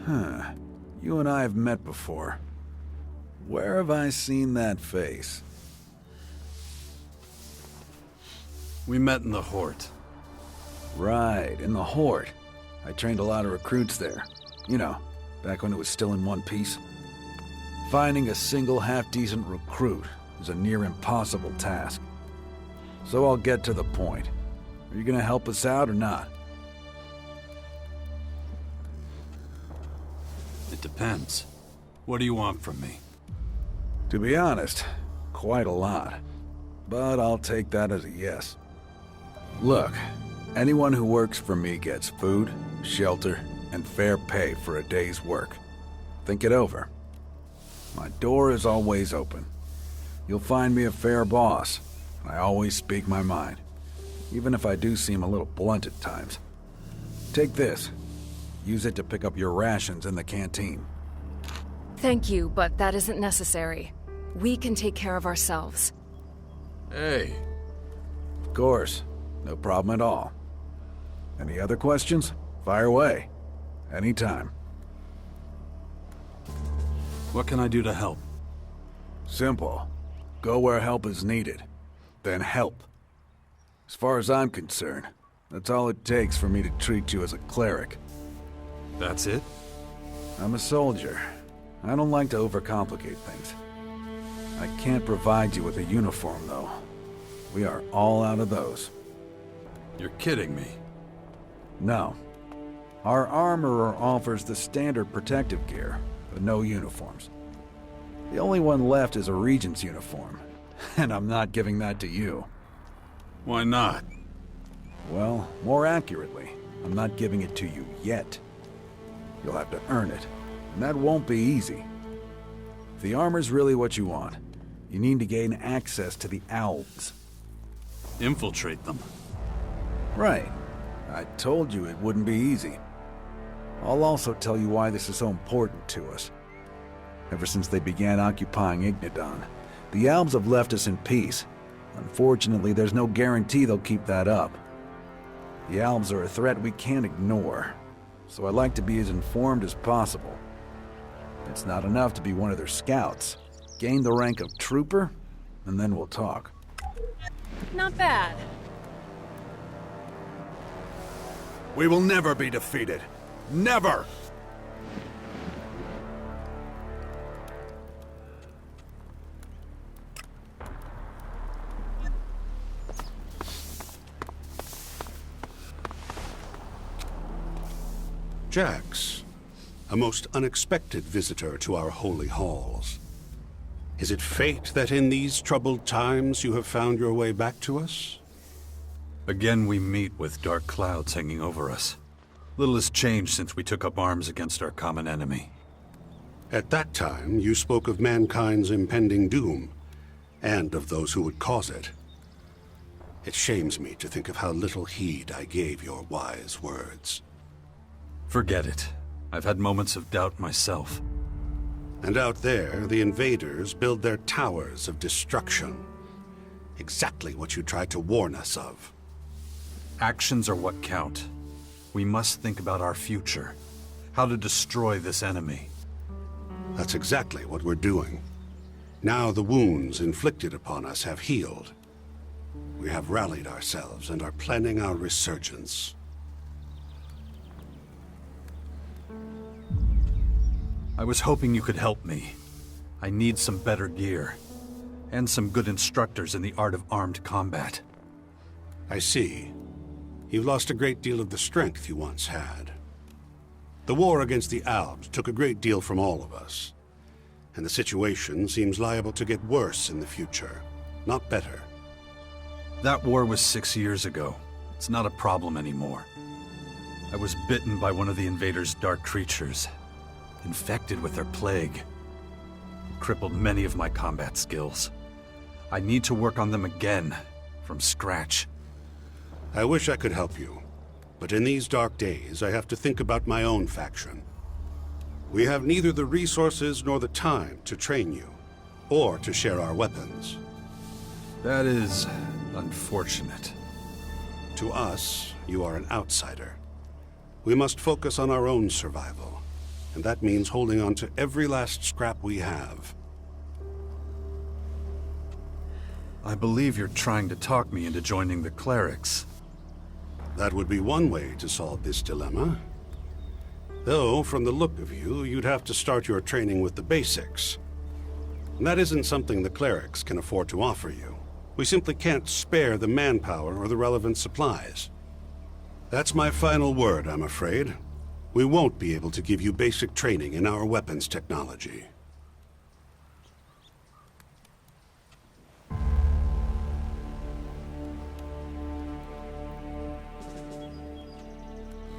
Huh. You and I have met before. Where have I seen that face? We met in the Hort. Right, in the Hort. I trained a lot of recruits there. You know, back when it was still in one piece. Finding a single half-decent recruit is a near impossible task. So I'll get to the point. Are you gonna help us out or not? It depends. What do you want from me? To be honest, quite a lot. But I'll take that as a yes. Look, anyone who works for me gets food, shelter, and fair pay for a day's work. Think it over. My door is always open. You'll find me a fair boss. I always speak my mind, even if I do seem a little blunt at times. Take this. Use it to pick up your rations in the canteen. Thank you, but that isn't necessary. We can take care of ourselves. Hey. Of course. No problem at all. Any other questions? Fire away. Anytime. What can I do to help? Simple. Go where help is needed. Then help. As far as I'm concerned, that's all it takes for me to treat you as a cleric. That's it? I'm a soldier. I don't like to overcomplicate things. I can't provide you with a uniform, though. We are all out of those. You're kidding me. No. Our armorer offers the standard protective gear, but no uniforms. The only one left is a regent's uniform, and I'm not giving that to you. Why not? Well, more accurately, I'm not giving it to you yet. You'll have to earn it, and that won't be easy. If the armor's really what you want, you need to gain access to the Alps. Infiltrate them. Right. I told you it wouldn't be easy. I'll also tell you why this is so important to us. Ever since they began occupying Ignadon, the Alps have left us in peace. Unfortunately, there's no guarantee they'll keep that up. The Alps are a threat we can't ignore, so I'd like to be as informed as possible. It's not enough to be one of their scouts. Gain the rank of trooper, and then we'll talk. Not bad. We will never be defeated. Never! Jax, a most unexpected visitor to our holy halls. Is it fate that in these troubled times you have found your way back to us? Again we meet with dark clouds hanging over us. Little has changed since we took up arms against our common enemy. At that time, you spoke of mankind's impending doom, and of those who would cause it. It shames me to think of how little heed I gave your wise words. Forget it. I've had moments of doubt myself. And out there, the invaders build their towers of destruction. Exactly what you tried to warn us of. Actions are what count. We must think about our future. How to destroy this enemy. That's exactly what we're doing. Now the wounds inflicted upon us have healed. We have rallied ourselves and are planning our resurgence. I was hoping you could help me. I need some better gear. And some good instructors in the art of armed combat. I see. You've lost a great deal of the strength you once had. The war against the Alps took a great deal from all of us. And the situation seems liable to get worse in the future, not better. That war was 6 years ago. It's not a problem anymore. I was bitten by one of the invaders' dark creatures. Infected with their plague. It crippled many of my combat skills. I need to work on them again, from scratch. I wish I could help you, but in these dark days, I have to think about my own faction. We have neither the resources nor the time to train you. or to share our weapons. That is unfortunate. To us, you are an outsider. We must focus on our own survival, and that means holding on to every last scrap we have. I believe you're trying to talk me into joining the clerics. That would be one way to solve this dilemma. Though, from the look of you, you'd have to start your training with the basics. And that isn't something the clerics can afford to offer you. We simply can't spare the manpower or the relevant supplies. That's my final word, I'm afraid. We won't be able to give you basic training in our weapons technology.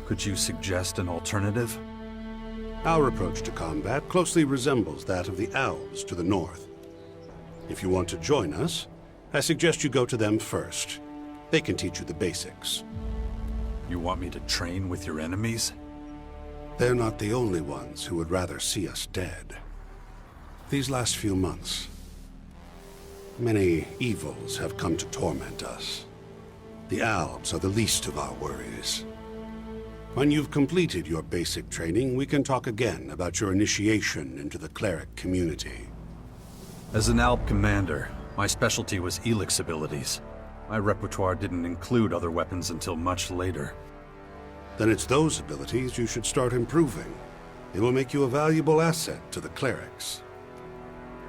Could you suggest an alternative? Our approach to combat closely resembles that of the elves to the north. If you want to join us, I suggest you go to them first. They can teach you the basics. You want me to train with your enemies? They're not the only ones who would rather see us dead. These last few months, many evils have come to torment us. The elves are the least of our worries. When you've completed your basic training, we can talk again about your initiation into the cleric community. As an Alp commander, my specialty was Elex abilities. My repertoire didn't include other weapons until much later. Then it's those abilities you should start improving. It will make you a valuable asset to the clerics.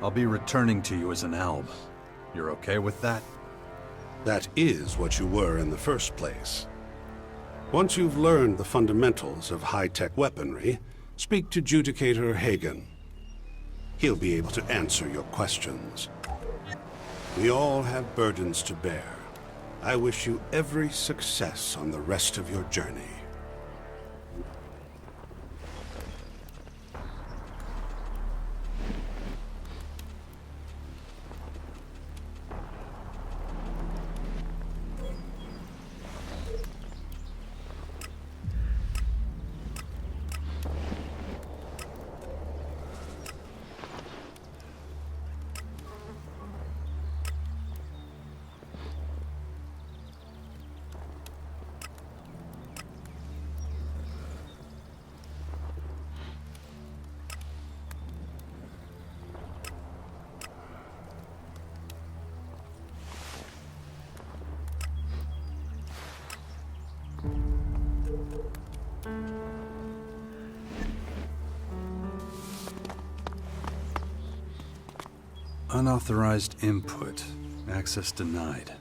I'll be returning to you as an Alb. You're okay with that? That is what you were in the first place. Once you've learned the fundamentals of high-tech weaponry, speak to Judicator Hagen. He'll be able to answer your questions. We all have burdens to bear. I wish you every success on the rest of your journey. Unauthorized input. Access denied.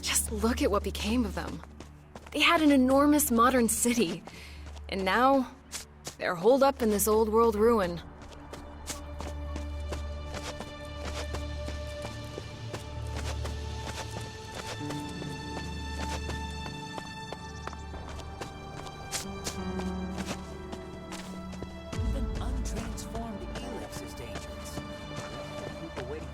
Just look at what became of them. They had an enormous modern city, and now they're holed up in this old world ruin. Even untransformed Elex is dangerous. People waiting.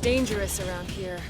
dangerous around here.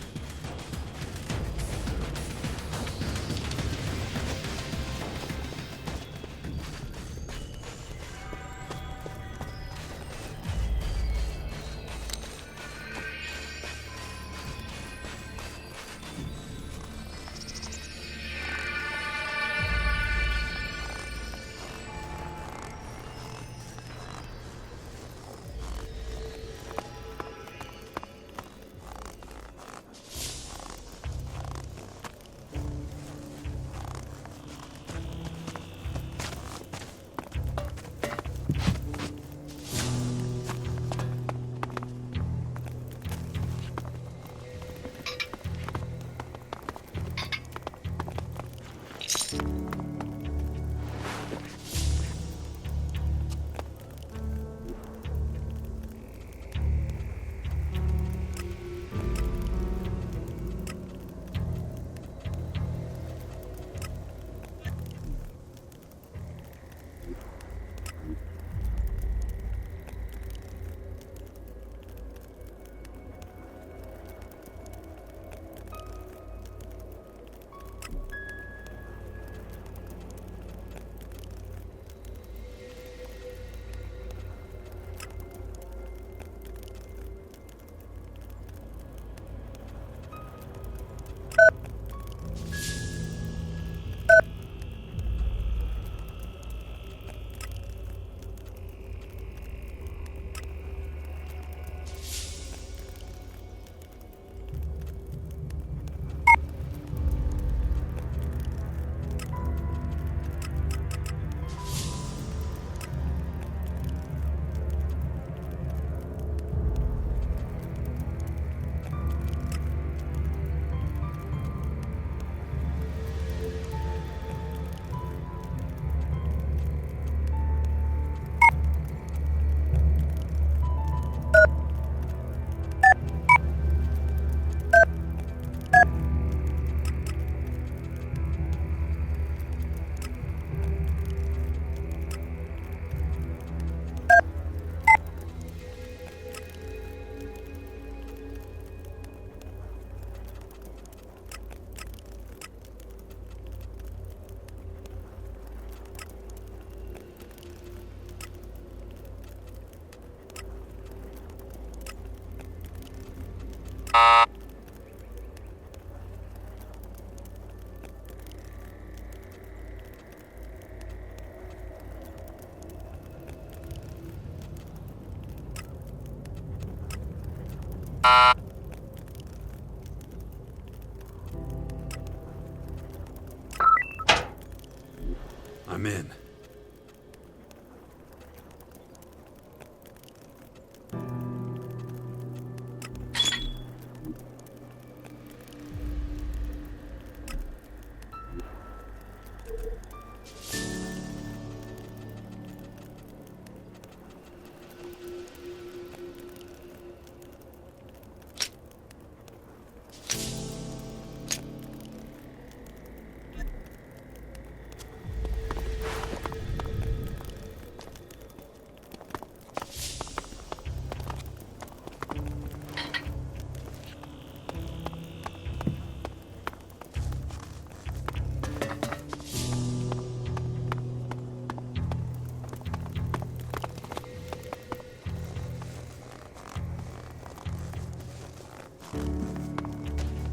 I'm in.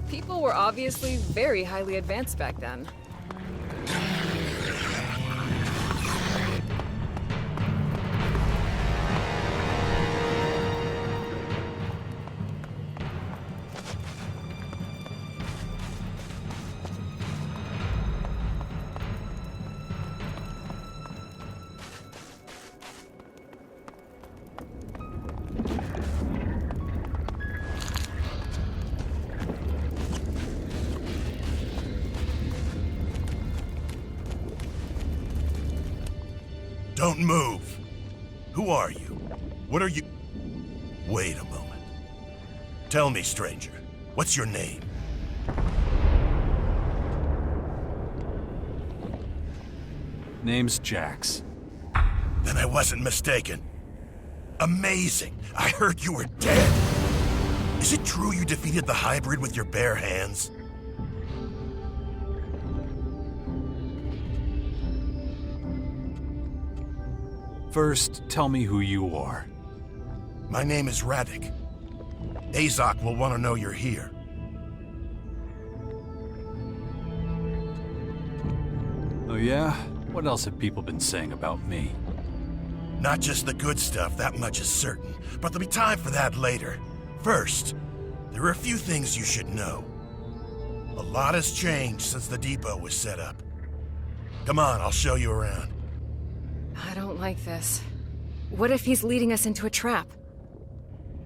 People were obviously very highly advanced back then. Don't move. Who are you? What are you... Wait a moment. Tell me, stranger, what's your name? Name's Jax. Then I wasn't mistaken. Amazing. I heard you were dead. Is it true you defeated the hybrid with your bare hands? First, tell me who you are. My name is Radek. Azok will want to know you're here. Oh yeah? What else have people been saying about me? Not just the good stuff, that much is certain. But there'll be time for that later. First, there are a few things you should know. A lot has changed since the depot was set up. Come on, I'll show you around. I don't like this. What if he's leading us into a trap?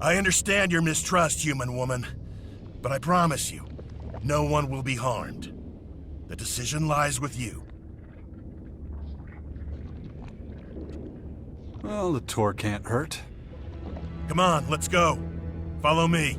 I understand your mistrust, human woman. But I promise you, no one will be harmed. The decision lies with you. Well, the tour can't hurt. Come on, let's go. Follow me.